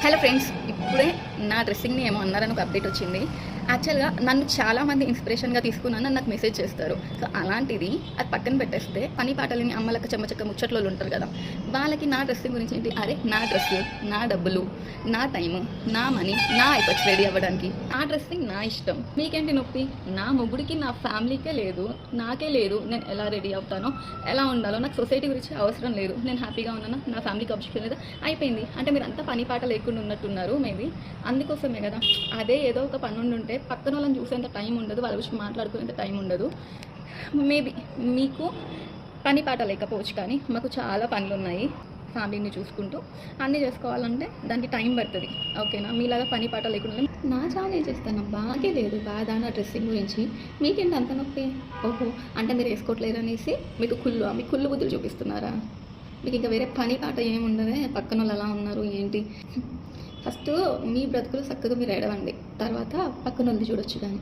Hello friends, ఇప్పుడే నా డ్రెస్సింగ్ని ఏమో అన్నారని ఒక అప్డేట్ వచ్చింది. యాక్చువల్గా నన్ను చాలామంది ఇన్స్పిరేషన్గా తీసుకున్నాను నాకు మెసేజ్ చేస్తారు. సో అలాంటిది అది పక్కన పెట్టేస్తే పని పాటలని అమ్మలక్క చెమ్మచక్క ముచ్చట్లోళ్ళు ఉంటారు కదా, వాళ్ళకి నా డ్రెస్సింగ్ గురించి ఏంటి, అరే నా డ్రెస్సు, నా డబ్బులు, నా టైము, నా మనీ, నా అయిపోయి రెడీ అవ్వడానికి, నా డ్రెస్సింగ్ నా ఇష్టం, మీకేంటి నొప్పి? నా మొగుడికి నా ఫ్యామిలీకే లేదు, నాకే లేదు. నేను ఎలా రెడీ అవుతానో, ఎలా ఉండాలో, నాకు సొసైటీ గురించి అవసరం లేదు. నేను హ్యాపీగా ఉన్నాను, నా ఫ్యామిలీకి ఆబ్జెక్షన్ లేదా, అయిపోయింది. అంటే మీరు అంతా పని పాట లేకుండా ఉన్నట్టున్నారు. మేబీ అందుకోసమే కదా. అదే ఏదో ఒక పని ఉంటే పక్కన వాళ్ళని చూసేంత టైం ఉండదు, వాళ్ళ గురించి మాట్లాడుకునేంత టైం ఉండదు. మేబీ మీకు పని పాట లేకపోవచ్చు, కానీ మాకు చాలా పనులు ఉన్నాయి. ఫ్యామిలీని చూసుకుంటూ అన్నీ చేసుకోవాలంటే దానికి టైం పడుతుంది. ఓకేనా? మీలాగా పని పాట లేకుండా నా చాలా చేస్తాను, బాగే లేదు బాధ నా డ్రెస్సింగ్ గురించి. మీకేంటి అంత నొప్పి? ఓహో, అంటే మీరు వేసుకోవట్లేదు అనేసి మీకు కుళ్ళు బుద్ధులు చూపిస్తున్నారా? మీకు ఇంకా వేరే పని పాట ఏమి ఉండదే, పక్కన వాళ్ళు ఎలా ఉన్నారు ఏంటి? ఫస్ట్ మీ బ్రతుకులు చక్కగా మీరు ఏడవండి, తర్వాత పక్కన వాళ్ళు చూడొచ్చు. కానీ